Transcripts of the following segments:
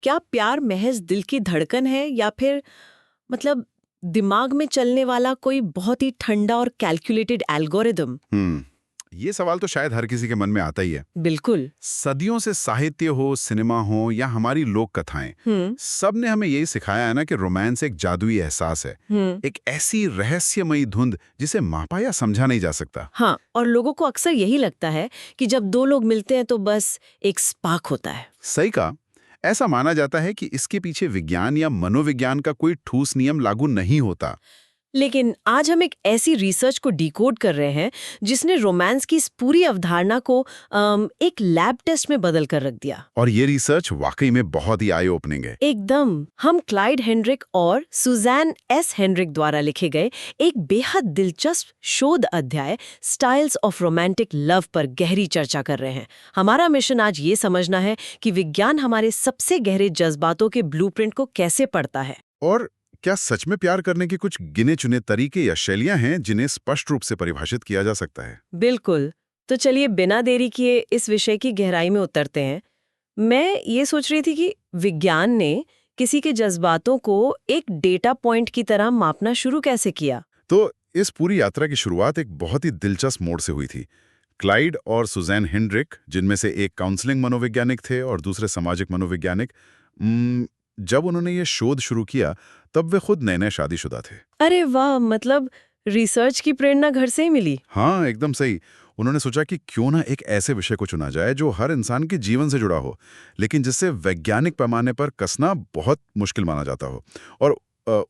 क्या प्यार महज दिल की धड़कन है या फिर मतलब दिमाग में चलने वाला कोई बहुत ही ठंडा और कैलकुलेटेड एल्गोरिदम? ये सवाल तो शायद हर किसी के मन में आता ही है। बिल्कुल। सदियों से साहित्य हो, सिनेमा हो या हमारी लोक कथाएं, हम्म। सब ने हमें यही सिखाया है ना कि रोमांस एक जादुई एहसास है। हम्म। एक ऐसी रहस्यमयी धुंध जिसे मापा या समझा नहीं जा सकता। हाँ, और लोगों को अक्सर यही लगता है कि जब दो लोग मिलते हैं तो बस एक स्पार्क होता है। सही कहा। ऐसा माना जाता है कि इसके पीछे विज्ञान या मनोविज्ञान का कोई ठोस नियम लागू नहीं होता। लेकिन आज हम एक ऐसी रिसर्च को डिकोड कर रहे हैं जिसने रोमांस की इस पूरी अवधारणा को एक लैब टेस्ट में बदल कर रख दिया। और ये रिसर्च वाकई में बहुत ही आई ओपनिंग है। एकदम। हम क्लाइड हेनरिक और सुजैन एस हेनरिक द्वारा लिखे गए एक बेहद दिलचस्प शोध अध्याय स्टाइल्स ऑफ रोमांटिक लव पर गहरी चर्चा कर रहे हैं। हमारा मिशन आज ये समझना है कि विज्ञान हमारे सबसे गहरे जज्बातों के ब्लूप्रिंट को कैसे पढ़ता है। और क्या सच में प्यार करने के कुछ गिने चुने तरीके या शैलियां हैं जिन्हें स्पष्ट रूप से परिभाषित किया जा सकता है? बिल्कुल। तो चलिए बिना देरी किए इस विषय की गहराई में उतरते हैं। मैं ये सोच रही थी कि विज्ञान ने किसी के जज्बातों को एक डेटा पॉइंट की तरह मापना शुरू कैसे किया? तो इस पूरी यात्रा की शुरुआत एक बहुत ही दिलचस्प मोड़ से हुई थी। क्लाइड और सुजैन हेनरिक, जिनमें से एक काउंसलिंग मनोवैज्ञानिक थे और दूसरे सामाजिक मनोवैज्ञानिक, जब उन्होंने ये शोध शुरू किया तब वे खुद नए-नए शादीशुदा थे। अरे वाह! मतलब रिसर्च की प्रेरणा घर से ही मिली। हाँ, एकदम सही। उन्होंने सोचा कि क्यों ना एक ऐसे विषय को चुना जाए जो हर इंसान के जीवन से जुड़ा हो, लेकिन जिससे वैज्ञानिक पैमाने पर कसना बहुत मुश्किल माना जाता हो। और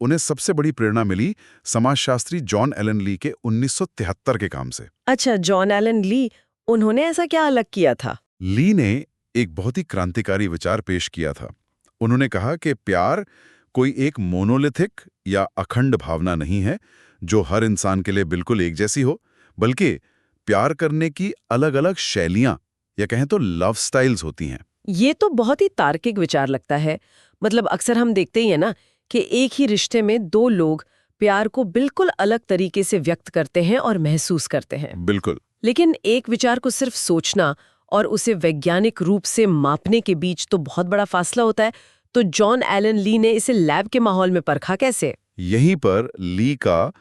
उन्हें सबसे बड़ी प्रेरणा मिली समाजशास्त्री जॉन एलन ली के 1973 के काम से। अच्छा, जॉन एलन ली, उन्होंने ऐसा क्या अलग किया था? ली ने एक बहुत ही क्रांतिकारी विचार पेश किया था। उन्होंने कहा कि प्यार कोई एक मोनोलिथिक या अखंड भावना नहीं है जो हर इंसान के लिए बिल्कुल एक जैसी हो, बल्कि प्यार करने की अलग-अलग शैलियां या कहें तो लव स्टाइल्स होती हैं। ये तो बहुत ही तार्किक विचार लगता है। मतलब अक्सर हम देखते ही है ना कि एक ही रिश्ते में दो लोग प्यार को बिल्कुल अलग तरीके से व्यक्त करते हैं और महसूस करते हैं। बिल्कुल। लेकिन एक विचार को सिर्फ सोचना और उसे वैज्ञानिक रूप से मापने के बीच तो बहुत बड़ा फासला होता है। तो जॉन एलन ली ने इसे लैब के माहौल में परखा कैसे? यहीं पर ली का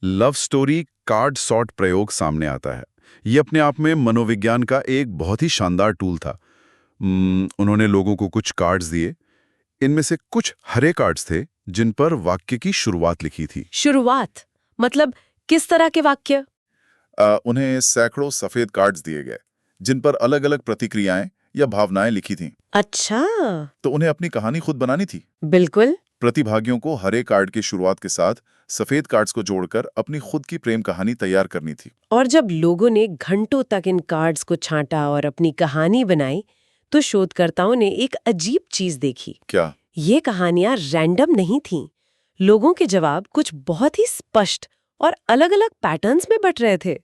लव स्टोरी कार्ड सॉर्ट प्रयोग सामने आता है। ये अपने आप में मनोविज्ञान का एक बहुत ही शानदार टूल था। उन्होंने लोगों को कुछ कार्ड्स दिए। इनमें से कुछ हरे कार्ड्स थे जिन पर वाक्य की शुरुआत लिखी थी। शुरुआत? मतलब किस तरह के वाक्य? उन्हें सैकड़ों सफेद कार्ड्स दिए गए जिन पर अलग-अलग प्रतिक्रियाएं या भावनाएं लिखी थीं। अच्छा। तो उन्हें अपनी कहानी खुद बनानी थी। बिल्कुल। प्रतिभागियों को हरे कार्ड की शुरुआत के साथ सफेद कार्ड्स को जोड़कर अपनी खुद की प्रेम कहानी तैयार करनी थी। और जब लोगों ने घंटों तक इन कार्ड्स को छांटा और अपनी कहानी बनाई, तो शोधकर्ताओं ने एक अजीब चीज देखी। क्या? ये कहानियां रैंडम नहीं थीं। लोगों के जवाब कुछ बहुत ही स्पष्ट और अलग-अलग पैटर्न्स में बट रहे थे।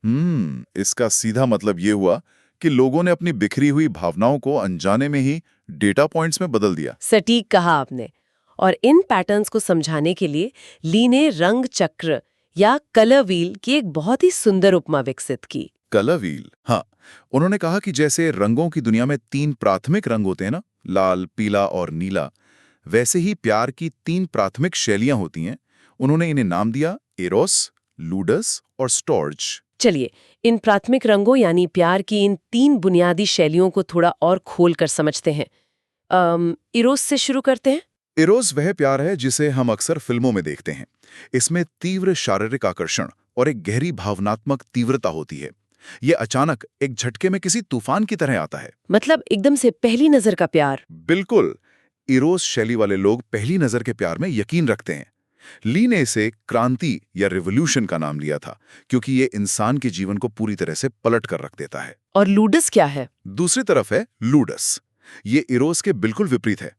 इसका सीधा मतलब ये हुआ कि लोगों ने अपनी बिखरी हुई भावनाओं को अनजाने में ही डेटा पॉइंट्स में बदल दिया। सटीक कहा आपने। और इन पैटर्न्स को समझाने के लिए ली ने रंग चक्र या कलर व्हील की एक बहुत ही सुंदर उपमा विकसित की। कलर व्हील, हाँ। उन्होंने कहा कि जैसे रंगों की दुनिया में 3 प्राथमिक रंग होते हैं ना, लाल, पीला और नीला, वैसे ही प्यार की 3 प्राथमिक शैलियां होती हैं। उन्होंने इन्हें नाम दिया एरोस, लूडस और स्टोर्ज। चलिए, इन प्राथमिक रंगों यानी प्यार की इन 3 बुनियादी शैलियों को थोड़ा और खोल कर समझते हैं। इरोस से शुरू करते हैं। इरोस वह प्यार है जिसे हम अक्सर फिल्मों में देखते हैं। इसमें तीव्र शारीरिक आकर्षण और एक गहरी भावनात्मक तीव्रता होती है। ये अचानक एक झटके में किसी तूफान की तरह आता है। मतलब एकदम से पहली नजर का प्यार। बिल्कुल। इरोस शैली वाले लोग पहली नजर के प्यार में यकीन रखते हैं। ली ने इसे क्रांति या रिवॉल्यूशन का नाम लिया था, क्योंकि ये इंसान के जीवन को पूरी तरह से पलट कर रख देता है। और लूडस क्या है? दूसरी तरफ है लूडस। ये इरोस के बिल्कुल विपरीत है।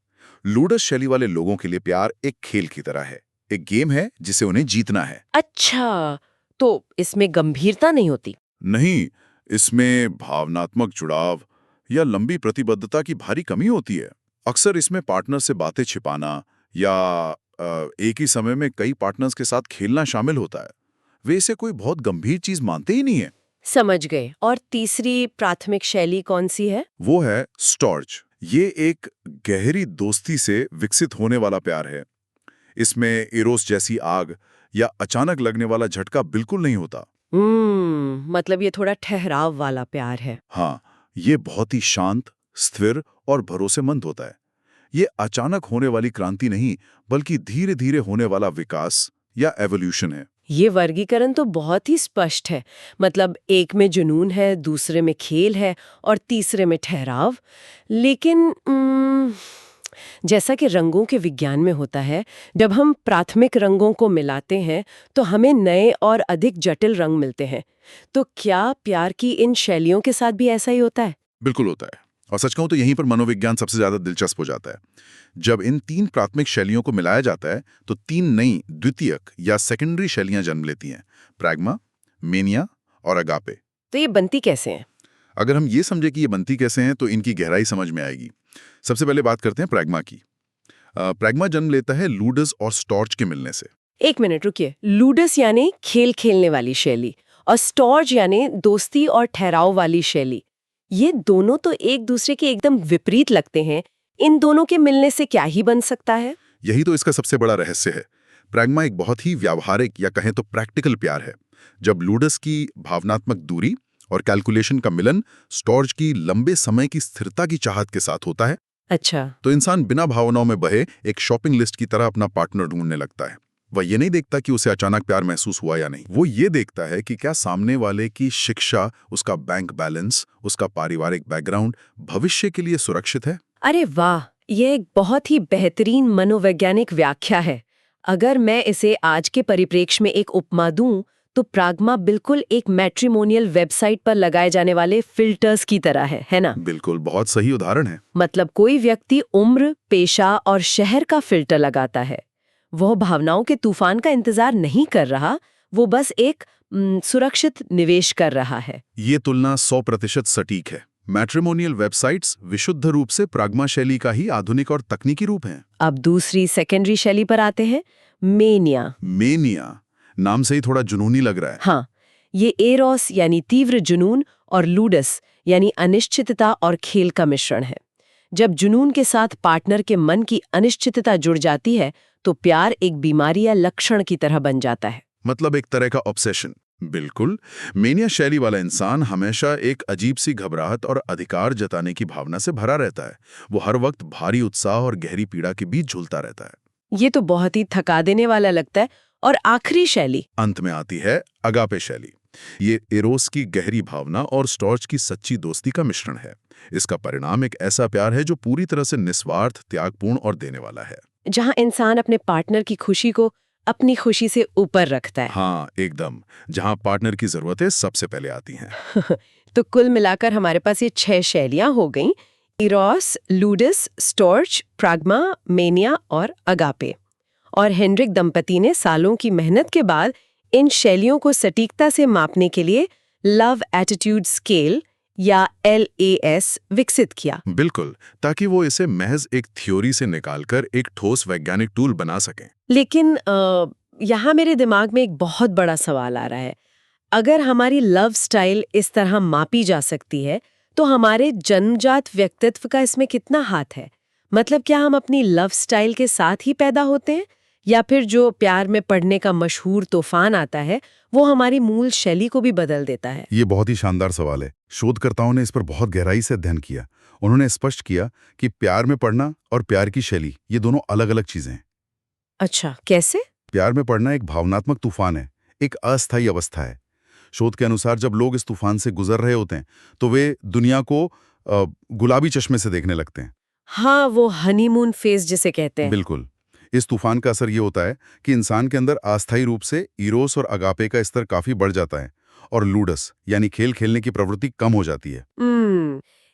लूडस शैली वाले लोगों के लिए प्यार एक खेल की तरह है, एक गेम है जिसे उन्हें जीतना है। अच्छा, तो इसमें गंभीरता नहीं होती? नहीं, इसमें भावनात्मक जुड़ाव या लंबी प्रतिबद्धता की भारी कमी होती है। अक्सर इसमें पार्टनर से बातें छिपाना या एक ही समय में कई पार्टनर्स के साथ खेलना शामिल होता है। वे इसे कोई बहुत गंभीर चीज मानते ही नहीं है। समझ गए। और तीसरी प्राथमिक शैली कौन सी है? वो है स्टोर्ज ये एक गहरी दोस्ती से विकसित होने वाला प्यार है। इसमें एरोस जैसी आग या अचानक लगने वाला झटका बिल्कुल नहीं होता। मतलब ये थोड़ा ठहराव वाला प्यार है। हाँ, ये बहुत ही शांत, स्थिर और भरोसेमंद होता है। ये अचानक होने वाली क्रांति नहीं, बल्कि धीरे धीरे होने वाला विकास या एवोल्यूशन है। ये वर्गीकरण तो बहुत ही स्पष्ट है। मतलब एक में जुनून है, दूसरे में खेल है और तीसरे में ठहराव। लेकिन जैसा कि रंगों के विज्ञान में होता है, जब हम प्राथमिक रंगों को मिलाते हैं तो हमें नए और अधिक जटिल रंग मिलते हैं। तो क्या प्यार की इन शैलियों के साथ भी ऐसा ही होता है? बिल्कुल होता है। और सच कहूं तो यहीं पर मनोविज्ञान सबसे ज्यादा दिलचस्प हो जाता है। जब इन 3 प्राथमिक शैलियों को मिलाया जाता है तो 3 नई द्वितीयक या सेकेंडरी शैलियां जन्म लेती हैं: प्रैग्मा, मेनिया और अगापे। तो ये बनती कैसे हैं? अगर हम ये समझे कि ये बनती कैसे हैं तो इनकी गहराई समझ में आएगी। सबसे पहले बात करते हैं प्रैग्मा की। प्रैग्मा जन्म लेता है लूडस और स्टॉर्च के मिलने से। एक मिनट रुकिए। लूडस यानी खेल खेलने वाली शैली और स्टॉर्च यानी दोस्ती और ठहराव वाली शैली। ये दोनों तो एक दूसरे के एकदम विपरीत लगते हैं। इन दोनों के मिलने से क्या ही बन सकता है? यही तो इसका सबसे बड़ा रहस्य है। प्रैग्मा एक बहुत ही व्यावहारिक या कहें तो प्रैक्टिकल प्यार है। जब लूडस की भावनात्मक दूरी और कैलकुलेशन का मिलन स्टॉर्च की लंबे समय की स्थिरता की चाहत के साथ होता है, अच्छा। तो इंसान बिना भावनाओं में बहे एक शॉपिंग लिस्ट की तरह अपना पार्टनर ढूंढने लगता है। वह ये नहीं देखता कि उसे अचानक प्यार महसूस हुआ या नहीं। वो ये देखता है कि क्या सामने वाले की शिक्षा, उसका बैंक बैलेंस, उसका पारिवारिक बैकग्राउंड भविष्य के लिए सुरक्षित है। अरे वाह, ये एक बहुत ही बेहतरीन मनोवैज्ञानिक व्याख्या है। अगर मैं इसे आज के परिप्रेक्ष्य में एक उपमा दूं, तो प्राग्मा बिल्कुल एक मैट्रिमोनियल वेबसाइट पर लगाए जाने वाले फिल्टर्स की तरह है ना? बिल्कुल, बहुत सही उदाहरण है। मतलब कोई व्यक्ति उम्र, पेशा और शहर का फिल्टर लगाता है। वह भावनाओं के तूफान का इंतजार नहीं कर रहा, वो बस एक सुरक्षित निवेश कर रहा है। ये तुलना 100% सटीक है। मैट्रिमोनियल वेबसाइट्स विशुद्ध रूप से प्राग्मा शैली का ही आधुनिक और तकनीकी रूप हैं। अब दूसरी सेकेंडरी शैली पर आते हैं, मेनिया। मेनिया नाम से ही थोड़ा जुनूनी लग रहा है। हाँ, ये एरोस यानी तीव्र जुनून और लूडस यानी अनिश्चितता और खेल का मिश्रण है। जब जुनून के साथ पार्टनर के मन की अनिश्चितता जुड़ जाती है तो प्यार एक बीमारी या लक्षण की तरह बन जाता है। मतलब एक तरह का ऑब्सेशन। बिल्कुल, मेनिया शैली वाला इंसान हमेशा एक अजीब सी घबराहट और अधिकार जताने की भावना से भरा रहता है। वो हर वक्त भारी उत्साह और गहरी पीड़ा के बीच झूलता रहता है। ये तो बहुत ही थका देने वाला लगता है। और आखिरी शैली अंत में आती है अगापे शैली। ये एरोस की गहरी भावना और स्टॉर्च की सच्ची दोस्ती का मिश्रण है। इसका परिणाम एक ऐसा प्यार है जो पूरी तरह से निस्वार्थ, त्यागपूर्ण और देने वाला है, जहां इंसान अपने पार्टनर की खुशी को अपनी खुशी से ऊपर रखता है। हाँ, एकदम। जहां पार्टनर की जरूरतें सबसे पहले आती हैं। तो कुल मिलाकर हमारे पास ये 6 शैलियां हो गईं: इरोस, लूडस, स्टॉर्च, प्राग्मा, मेनिया और अगापे। और हेनरिक दंपति ने सालों की मेहनत के बाद इन शैलियों को सटीकता से मापने के लिए लव एटीट्यूड स्केल या LAS विकसित किया। बिल्कुल, ताकि वो इसे महज एक थ्योरी से निकालकर एक ठोस वैज्ञानिक टूल बना सकें। लेकिन यहाँ मेरे दिमाग में एक बहुत बड़ा सवाल आ रहा है। अगर हमारी लव स्टाइल इस तरह मापी जा सकती है, तो हमारे जन्मजात व्यक्तित्व का इसमें कितना हाथ है? मतलब क्या हम अपनी लव स्टाइल के साथ ही पैदा होते हैं, या फिर जो प्यार में पड़ने का मशहूर तूफान आता है वो हमारी मूल शैली को भी बदल देता है? ये बहुत ही शानदार सवाल है। शोधकर्ताओं ने इस पर बहुत गहराई से अध्ययन किया। उन्होंने स्पष्ट किया कि प्यार में पड़ना और प्यार की शैली ये दोनों अलग-अलग चीजें हैं। अच्छा, कैसे? प्यार में पड़ना एक भावनात्मक तूफान है, एक अस्थायी अवस्था है। शोध के अनुसार जब लोग इस तूफान से गुजर रहे होते हैं तो वे दुनिया को गुलाबी चश्मे से देखने लगते हैं। हाँ, वो हनीमून फेज जिसे कहते हैं। बिल्कुल। इस तूफान का असर ये होता है कि इंसान के अंदर अस्थायी रूप से इरोस और अगापे का स्तर काफी बढ़ जाता है और लूडस यानी खेल खेलने की प्रवृत्ति कम हो जाती है।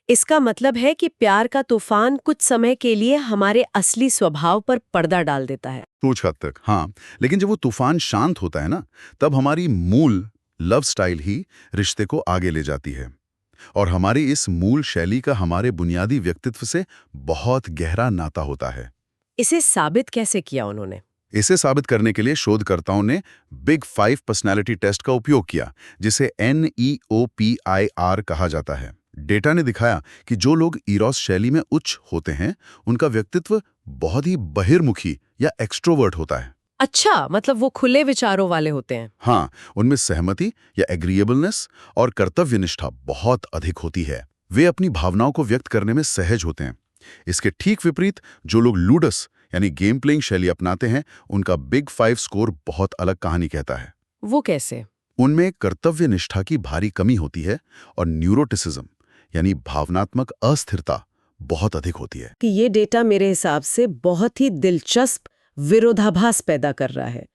इसका मतलब है कि प्यार का तूफान कुछ समय के लिए हमारे असली स्वभाव पर पर्दा डाल देता है। कुछ हद तक, हाँ। लेकिन जब वो तूफान शांत होता है ना, तब हमारी मूल लव स्टाइल ही रिश्ते को आगे ले जाती है। और हमारी इस मूल शैली का हमारे बुनियादी व्यक्तित्व से बहुत गहरा नाता होता है। इसे साबित कैसे किया उन्होंने? इसे साबित करने के लिए शोधकर्ताओं ने बिग 5 पर्सनैलिटी टेस्ट का उपयोग किया, जिसे NEOPIR कहा जाता है। डेटा ने दिखाया कि जो लोग इरोस शैली में उच्च होते हैं उनका व्यक्तित्व बहुत ही बहिर्मुखी या एक्सट्रोवर्ट होता है। अच्छा, मतलब वो खुले विचारों वाले होते हैं। हाँ, उनमें सहमति या एग्रीएबलनेस और कर्तव्यनिष्ठा बहुत अधिक होती है। वे अपनी भावनाओं को व्यक्त करने में सहज होते हैं। इसके ठीक विपरीत जो लोग लूडस यानी गेम प्लेइंग शैली अपनाते हैं उनका बिग 5 स्कोर बहुत अलग कहानी कहता है। वो कैसे? उनमें कर्तव्यनिष्ठा की भारी कमी होती है और न्यूरोटिसिज्म यानी भावनात्मक अस्थिरता बहुत अधिक होती है। कि ये डेटा मेरे हिसाब से बहुत ही दिलचस्प विरोधाभास पैदा कर रहा है।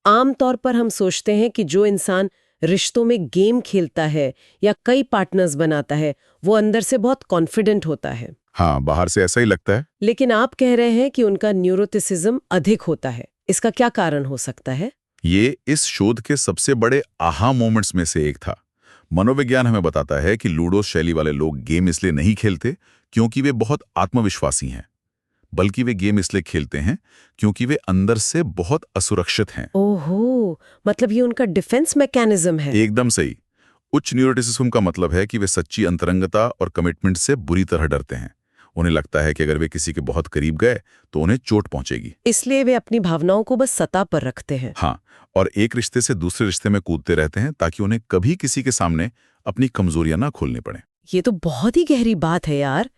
आमतौर पर हम सोचते हैं कि जो इंसान रिश्तों में गेम खेलता है या कई पार्टनर्स बनाता है वो अंदर से बहुत कॉन्फिडेंट होता है। हाँ, बाहर से ऐसा ही लगता है। लेकिन आप कह रहे हैं कि उनका न्यूरोटिसिज्म अधिक होता है। इसका क्या कारण हो सकता है? ये इस शोध के सबसे बड़े आहा मोमेंट्स में से एक था। मनोविज्ञान हमें बताता है कि लूडो शैली वाले लोग गेम इसलिए नहीं खेलते क्योंकि वे बहुत आत्मविश्वासी हैं, बल्कि वे गेम इसलिए खेलते हैं क्योंकि वे अंदर से बहुत असुरक्षित हैं। ओहो, मतलब ये उनका डिफेंस मैकेनिज्म है। एकदम सही। उच्च न्यूरोटिसिज्म का मतलब है कि वे सच्ची अंतरंगता और कमिटमेंट से बुरी तरह डरते हैं। उन्हें लगता है कि अगर वे किसी के बहुत करीब गए तो उन्हें चोट पहुंचेगी। इसलिए वे अपनी भावनाओं को बस सतह पर रखते हैं। हाँ, और एक रिश्ते से दूसरे रिश्ते में कूदते रहते हैं ताकि उन्हें कभी किसी के सामने अपनी कमजोरियां ना खोलनी पड़े। ये तो बहुत ही गहरी बात है यार।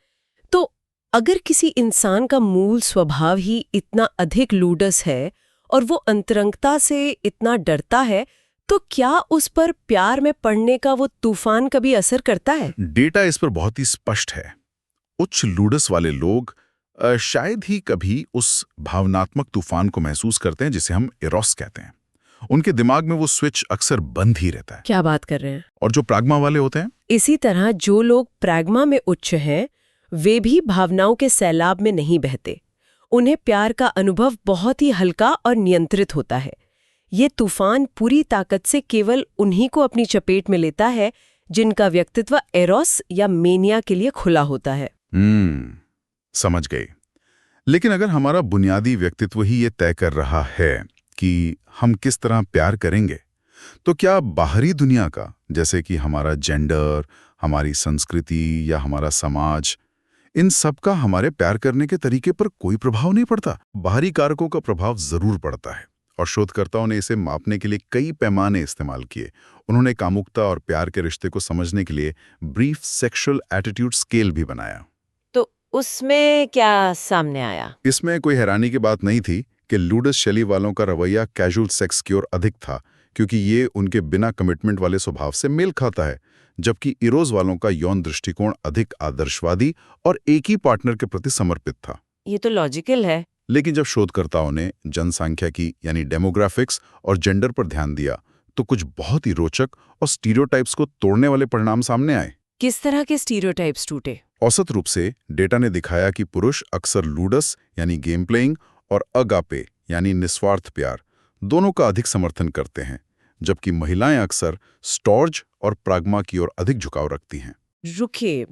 तो अगर किसी इंसान का मूल स्वभाव ही इतना अधिक लूडस है और वो अंतरंगता से इतना डरता है, तो क्या उस पर प्यार में पड़ने का वो तूफान कभी असर करता है? डेटा इस पर बहुत ही स्पष्ट है। उच्च लूडस वाले लोग शायद ही कभी उस भावनात्मक तूफान को महसूस करते हैं जिसे हम इरोस कहते हैं। उनके दिमाग में वो स्विच अक्सर बंद ही रहता है। क्या बात कर रहे हैं? और जो प्राग्मा वाले होते हैं, इसी तरह जो लोग प्राग्मा में उच्च हैं वे भी भावनाओं के सैलाब में नहीं बहते। उन्हें प्यार का अनुभव बहुत ही हल्का और नियंत्रित होता है। ये तूफान पूरी ताकत से केवल उन्हीं को अपनी चपेट में लेता है जिनका व्यक्तित्व एरोस या मेनिया के लिए खुला होता है। समझ गए। लेकिन अगर हमारा बुनियादी व्यक्तित्व ही ये तय कर रहा है कि हम किस तरह प्यार करेंगे, तो क्या बाहरी दुनिया का, जैसे कि हमारा जेंडर, हमारी संस्कृति या हमारा समाज, इन सब का हमारे प्यार करने के तरीके पर कोई प्रभाव नहीं पड़ता? बाहरी कारकों का प्रभाव जरूर पड़ता है और शोधकर्ताओं ने इसे मापने के लिए कई पैमाने इस्तेमाल किए। उन्होंने कामुकता और प्यार के रिश्ते को समझने के लिए ब्रीफ सेक्सुअल एटीट्यूड स्केल भी बनाया। तो उसमें क्या सामने आया? इसमें कोई हैरानी की बात नहीं थी कि लूडस शैली वालों का रवैया कैजुअल सेक्स की ओर अधिक था, क्योंकि ये उनके बिना कमिटमेंट वाले स्वभाव से मेल खाता है, जबकि इरोस वालों का यौन दृष्टिकोण अधिक आदर्शवादी और एक ही पार्टनर के प्रति समर्पित था। ये तो लॉजिकल है। लेकिन जब शोधकर्ताओं ने जनसांख्यिकी यानी डेमोग्राफिक्स और जेंडर पर ध्यान दिया तो कुछ बहुत ही रोचक और स्टीरियोटाइप्स को तोड़ने वाले परिणाम सामने आए। किस तरह के स्टीरियोटाइप्स टूटे? औसत रूप से डेटा ने दिखाया कि पुरुष अक्सर लूडस यानी गेम प्लेइंग और अगापे यानी निस्वार्थ प्यार दोनों का अधिक समर्थन करते हैं, जबकि महिलाएं अक्सर स्टॉर्ज और प्राग्मा की ओर अधिक झुकाव रखती हैं। रुकिए,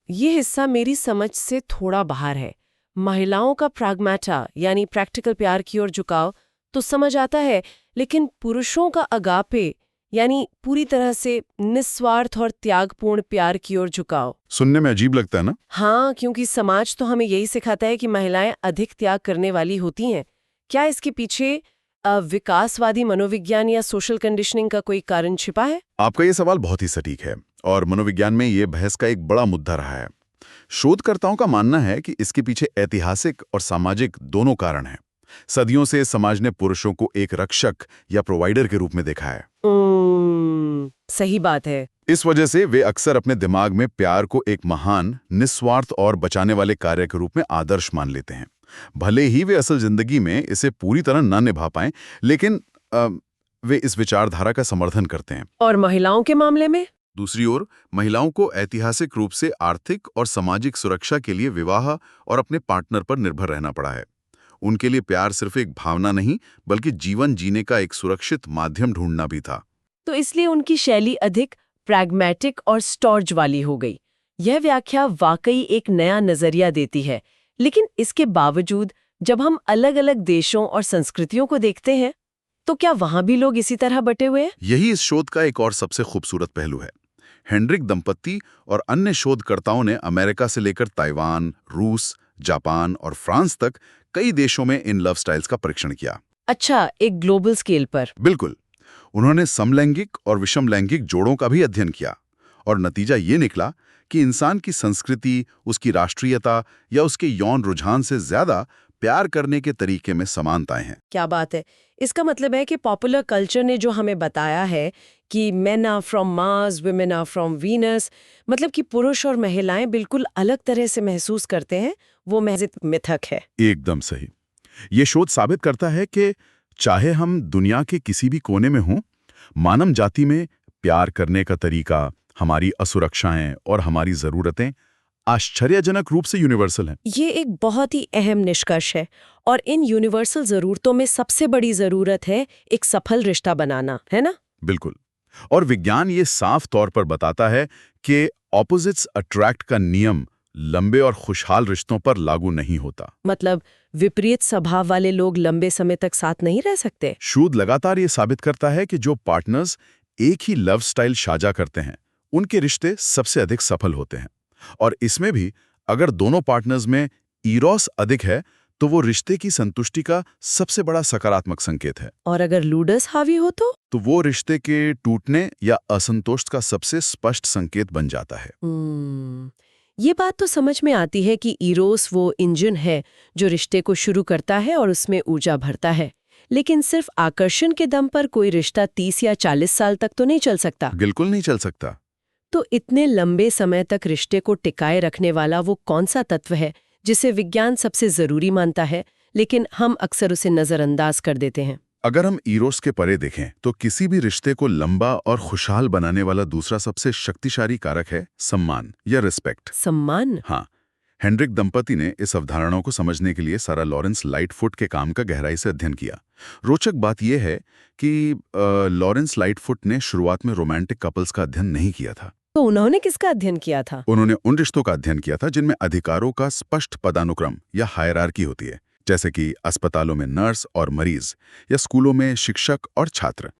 ये हिस्सा मेरी समझ से थोड़ा बाहर है। महिलाओं का प्राग्माटा यानी प्रैक्टिकल प्यार की ओर झुकाव तो समझ आता है, लेकिन पुरुषों का अगापे यानी पूरी तरह से निस्वार्थ और त्यागपूर्ण प्यार की ओर झुकाव सुनने में अजीब लगता है ना? हाँ, क्योंकि समाज तो हमें यही सिखाता है कि महिलाएं अधिक त्याग करने वाली होती हैं। क्या इसके पीछे विकासवादी मनोविज्ञान या सोशल कंडीशनिंग का कोई कारण छिपा है? आपका ये सवाल बहुत ही सटीक है और मनोविज्ञान में ये बहस का एक बड़ा मुद्दा रहा है। शोधकर्ताओं का मानना है कि इसके पीछे ऐतिहासिक और सामाजिक दोनों कारण हैं। सदियों से समाज ने पुरुषों को एक रक्षक या प्रोवाइडर के रूप में देखा है। सही बात है। इस वजह से वे अक्सर अपने दिमाग में प्यार को एक महान, निस्वार्थ और बचाने वाले कार्य के रूप में आदर्श मान लेते हैं। भले ही वे असल जिंदगी में इसे पूरी तरह न निभा पाएं, लेकिन वे इस विचारधारा का समर्थन करते हैं। और महिलाओं के मामले में? दूसरी ओर, महिलाओं को ऐतिहासिक रूप से आर्थिक और सामाजिक सुरक्षा के लिए विवाह और अपने पार्टनर पर निर्भर रहना पड़ा है। उनके लिए प्यार सिर्फ एक भावना नहीं, बल्कि जीवन जीने का एक सुरक्षित माध्यम ढूंढना भी था। तो इसलिए उनकी शैली अधिक प्रैग्मैटिक और स्टॉर्ज वाली हो गई। यह व्याख्या वाकई एक नया नजरिया देती है। लेकिन इसके बावजूद जब हम अलग-अलग देशों और संस्कृतियों को देखते हैं, तो क्या वहां भी लोग इसी तरह बटे हुए हैं? यही इस शोध का एक और सबसे खूबसूरत पहलू है। हेनरिक दंपति और अन्य शोधकर्ताओं ने अमेरिका से लेकर ताइवान, रूस, जापान और फ्रांस तक कई देशों में इन लव स्टाइल्स का परीक्षण किया। अच्छा, एक ग्लोबल स्केल पर। बिल्कुल। उन्होंने समलैंगिक और विषमलैंगिक जोड़ों का भी अध्ययन किया और नतीजा ये निकला कि इंसान की संस्कृति, उसकी राष्ट्रीयता या उसके यौन रुझान से ज्यादा प्यार करने के तरीके में समानताएं हैं। क्या बात है। इसका मतलब है कि पॉपुलर कल्चर ने जो हमें बताया है कि men are from Mars, women are from Venus, मतलब कि पुरुष और महिलाएं बिल्कुल अलग तरह से महसूस करते हैं, वो महज एक मिथक है। एकदम सही। ये शोध साबित करता है कि चाहे हम दुनिया के किसी भी कोने में हों, मानव जाति में प्यार करने का तरीका, हमारी असुरक्षाएं और हमारी जरूरतें आश्चर्यजनक रूप से यूनिवर्सल हैं। ये एक बहुत ही अहम निष्कर्ष है और इन यूनिवर्सल जरूरतों में सबसे बड़ी जरूरत है एक सफल रिश्ता बनाना, है ना? बिल्कुल। और विज्ञान ये साफ तौर पर बताता है कि ऑपोजिट्स अट्रैक्ट का नियम लंबे और खुशहाल रिश्तों पर लागू नहीं होता। मतलब विपरीत स्वभाव वाले लोग लंबे समय तक साथ नहीं रह सकते। शोध लगातार ये साबित करता है कि जो पार्टनर्स एक ही लव स्टाइल साझा करते हैं, उनके रिश्ते सबसे अधिक सफल होते हैं। और इसमें भी अगर दोनों पार्टनर्स में इरोस अधिक है, तो वो रिश्ते की संतुष्टि का सबसे बड़ा सकारात्मक संकेत है। और अगर लूडस हावी हो तो वो रिश्ते के टूटने या असंतोष का सबसे स्पष्ट संकेत बन जाता है। ये बात तो समझ में आती है कि इरोस वो इंजन है जो रिश्ते को शुरू करता है और उसमें ऊर्जा भरता है। लेकिन सिर्फ आकर्षण के दम पर कोई रिश्ता 30 या 40 साल तक तो नहीं चल सकता। बिल्कुल नहीं चल सकता। तो इतने लंबे समय तक रिश्ते को टिकाए रखने वाला वो कौन सा तत्व है जिसे विज्ञान सबसे जरूरी मानता है, लेकिन हम अक्सर उसे नजरअंदाज कर देते हैं? अगर हम इरोस के परे देखें तो किसी भी रिश्ते को लंबा और खुशहाल बनाने वाला दूसरा सबसे शक्तिशाली कारक है सम्मान या रिस्पेक्ट। सम्मान? हाँ। हेनरिक दंपति ने इस अवधारणा को समझने के लिए सारा लॉरेंस लाइटफुट के काम का गहराई से अध्ययन किया। रोचक बात यह है कि लॉरेंस लाइटफुट ने शुरुआत में रोमांटिक कपल्स का अध्ययन नहीं किया था। तो उन्होंने किसका अध्ययन किया था? उन्होंने उन रिश्तों का अध्ययन किया था जिनमें अधिकारों का स्पष्ट पदानुक्रम या हायरार्की होती है, जैसे कि अस्पतालों में नर्स और मरीज या स्कूलों में शिक्षक और छात्र।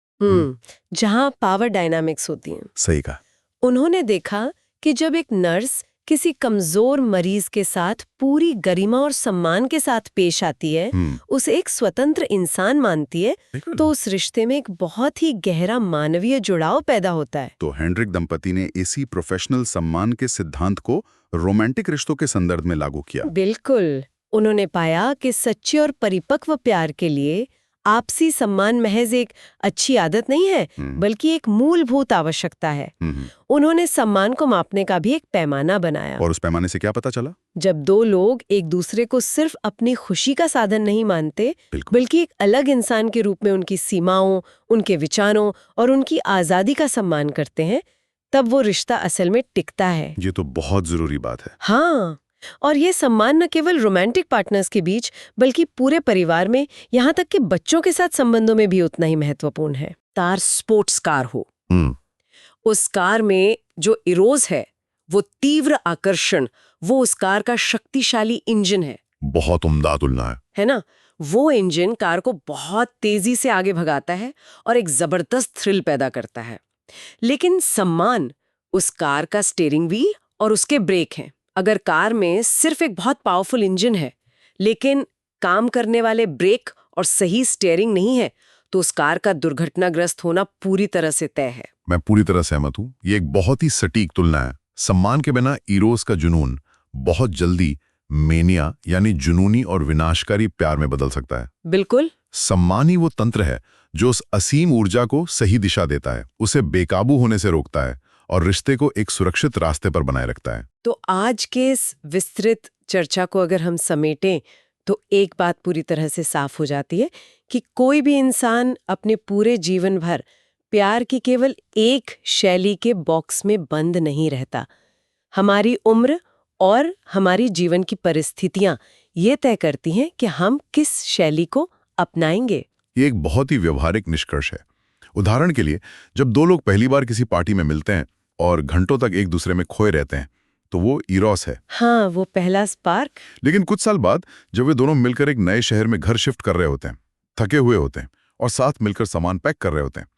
जहां पावर डायनामिक्स होती हैं। सही कहा। उन्होंने देखा कि जब एक नर्स किसी कमजोर मरीज के साथ पूरी गरिमा और सम्मान के साथ पेश आती है, उसे एक स्वतंत्र इंसान मानती है, तो उस रिश्ते में एक बहुत ही गहरा मानवीय जुड़ाव पैदा होता है। तो हेनरिक दंपति ने इसी प्रोफेशनल सम्मान के सिद्धांत को रोमांटिक रिश्तों के संदर्भ में लागू किया। बिल्कुल। उन्होंने पाया कि सच्चे और परिपक्व प्यार के लिए आपसी सम्मान महज एक अच्छी आदत नहीं है, बल्कि एक मूलभूत आवश्यकता है। उन्होंने सम्मान को मापने का भी एक पैमाना बनाया। और उस पैमाने से क्या पता चला? जब दो लोग एक दूसरे को सिर्फ अपनी खुशी का साधन नहीं मानते, बल्कि एक अलग इंसान के रूप में उनकी सीमाओं, उनके विचारों और उनकी आजादी का सम्मान करते हैं, तब वो रिश्ता असल में टिकता है। ये तो बहुत जरूरी बात है। हाँ, और ये सम्मान न केवल रोमांटिक पार्टनर्स के बीच, बल्कि पूरे परिवार में, यहाँ तक कि बच्चों के साथ संबंधों में भी उतना ही महत्वपूर्ण है। तार स्पोर्ट्स कार हो, उस कार में जो इरोस है, वो तीव्र आकर्षण, वो उस कार का शक्तिशाली इंजन है। बहुत उम्दा तुलना है ना? वो इंजन कार को बहुत तेजी से आगे भगाता है और एक जबरदस्त थ्रिल पैदा करता है। लेकिन सम्मान उस कार का स्टीयरिंग व्हील और उसके ब्रेक हैं। अगर कार में सिर्फ एक बहुत पावरफुल इंजन है, लेकिन काम करने वाले ब्रेक और सही स्टीयरिंग नहीं है, तो उस कार का दुर्घटनाग्रस्त होना पूरी तरह से तय है। मैं पूरी तरह सहमत हूँ। ये एक बहुत ही सटीक तुलना है। सम्मान के बिना इरोस का जुनून बहुत जल्दी मेनिया यानी जुनूनी और विनाशकारी प्यार में बदल सकता है। बिल्कुल। सम्मान ही वो तंत्र है जो उस असीम ऊर्जा को सही दिशा देता है, उसे बेकाबू होने से रोकता है और रिश्ते को एक सुरक्षित रास्ते पर बनाए रखता है। तो आज के इस विस्तृत चर्चा को अगर हम समेटें तो एक बात पूरी तरह से साफ हो जाती है कि कोई भी इंसान अपने पूरे जीवन भर प्यार की केवल एक शैली के बॉक्स में बंद नहीं रहता। हमारी उम्र और हमारी जीवन की परिस्थितियां ये तय करती हैं कि हम किस शैली को अपनाएंगे। ये एक बहुत ही व्यवहारिक निष्कर्ष है। उदाहरण के लिए, जब दो लोग पहली बार किसी पार्टी में मिलते हैं और घंटों तक एक दूसरे में खोए रहते हैं, तो वो इरोस है। हाँ, वो पहला स्पार्क। लेकिन कुछ साल बाद जब वे दोनों मिलकर एक नए शहर में घर शिफ्ट कर रहे होते हैं, थके हुए होते हैं और साथ मिलकर सामान पैक कर रहे होते हैं,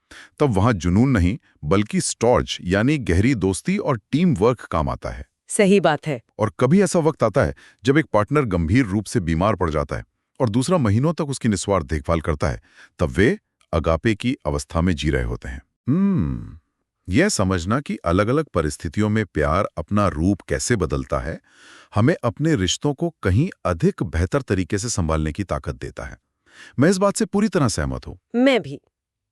तब वहां जुनून नहीं बल्कि स्टॉर्ज यानी गहरी दोस्ती और टीम वर्क काम आता है। सही बात है। और कभी ऐसा वक्त आता है जब एक पार्टनर गंभीर रूप से बीमार पड़ जाता है और दूसरा महीनों तक उसकी निस्वार्थ देखभाल करता है, तब वे अगापे की अवस्था में जी रहे होते हैं। यह समझना कि अलग अलग परिस्थितियों में प्यार अपना रूप कैसे बदलता है, हमें अपने रिश्तों को कहीं अधिक बेहतर तरीके से संभालने की ताकत देता है। मैं इस बात से पूरी तरह सहमत हूं। मैं भी।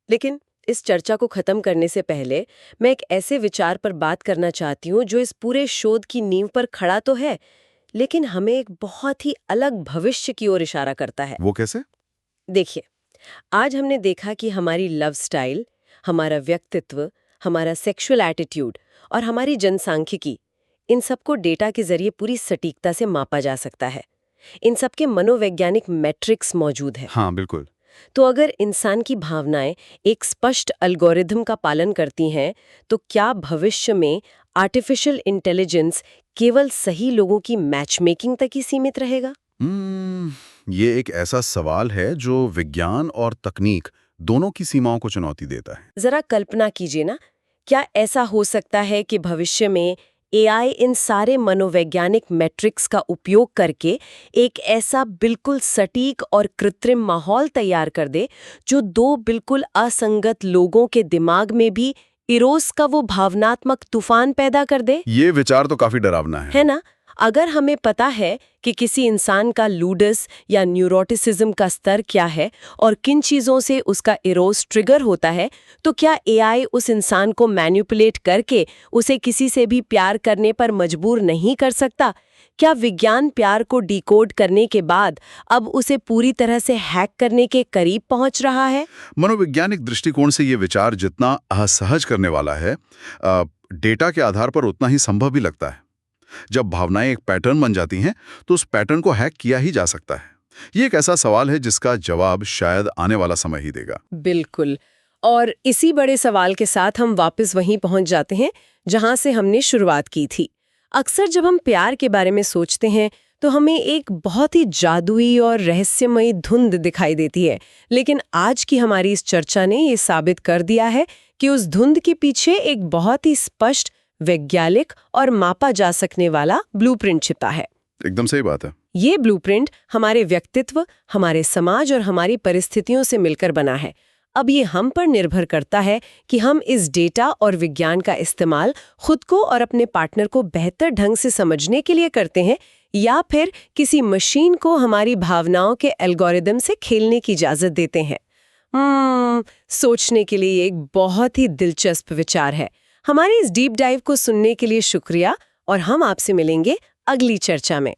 लेकिन इस चर्चा को खत्म करने से पहले मैं एक ऐसे विचार पर बात करना चाहती हूँ जो इस पूरे शोध की नींव पर खड़ा तो है, लेकिन हमें एक बहुत ही अलग भविष्य की ओर इशारा करता है। वो कैसे? देखिए, आज हमने देखा कि हमारी लव स्टाइल, हमारा व्यक्तित्व, हमारा सेक्सुअल एटीट्यूड और हमारी जनसांख्यिकी, इन सबको डेटा के जरिए पूरी सटीकता से मापा जा सकता है। इन सबके मनोवैज्ञानिक मैट्रिक्स मौजूद है। हाँ, बिल्कुल। तो अगर इंसान की भावनाएं एक स्पष्ट एल्गोरिथम का पालन करती हैं, तो क्या भविष्य में आर्टिफिशियल इंटेलिजेंस केवल सही लोगों की मैचमेकिंग तक ही सीमित रहेगा? ये एक ऐसा सवाल है जो विज्ञान और तकनीक दोनों की सीमाओं को चुनौती देता है। जरा कल्पना कीजिए ना, क्या ऐसा हो सकता है कि भविष्य में एआई इन सारे मनोवैज्ञानिक मैट्रिक्स का उपयोग करके एक ऐसा बिल्कुल सटीक और कृत्रिम माहौल तैयार कर दे जो दो बिल्कुल असंगत लोगों के दिमाग में भी इरोस का वो भावनात्मक तूफान पैदा कर दे? ये विचार तो काफी डरावना है। है ना? अगर हमें पता है कि किसी इंसान का लूडस या न्यूरोटिसिज्म का स्तर क्या है और किन चीज़ों से उसका इरोस ट्रिगर होता है, तो क्या एआई उस इंसान को मैनिपुलेट करके उसे किसी से भी प्यार करने पर मजबूर नहीं कर सकता? क्या विज्ञान प्यार को डिकोड करने के बाद अब उसे पूरी तरह से हैक करने के करीब पहुंच रहा है? मनोवैज्ञानिक दृष्टिकोण से ये विचार जितना असहज करने वाला है, डेटा के आधार पर उतना ही संभव भी लगता है। जब भावनाएं एक पैटर्न बन जाती हैं, तो उस पैटर्न को हैक किया ही जा सकता है। ये एक ऐसा सवाल है जिसका जवाब शायद आने वाला समय ही देगा। बिल्कुल। और इसी बड़े सवाल के साथ हम वापस वहीं पहुंच जाते हैं जहां से हमने शुरुआत की थी। अक्सर जब हम प्यार के बारे में सोचते हैं तो हमें एक बहुत ही जादुई और रहस्यमयी धुंध दिखाई देती है, लेकिन आज की हमारी इस चर्चा ने ये साबित कर दिया है कि उस धुंध के पीछे एक बहुत ही स्पष्ट, वैज्ञानिक और मापा जा सकने वाला ब्लूप्रिंट छिपा है। एकदम सही बात है। ये ब्लूप्रिंट हमारे व्यक्तित्व, हमारे समाज और हमारी परिस्थितियों से मिलकर बना है। अब ये हम पर निर्भर करता है कि हम इस डेटा और विज्ञान का इस्तेमाल खुद को और अपने पार्टनर को बेहतर ढंग से समझने के लिए करते हैं या फिर किसी मशीन को हमारी भावनाओं के एल्गोरिदम से खेलने की इजाजत देते हैं। सोचने के लिए एक बहुत ही दिलचस्प विचार है। हमारे इस डीप डाइव को सुनने के लिए शुक्रिया और हम आपसे मिलेंगे अगली चर्चा में।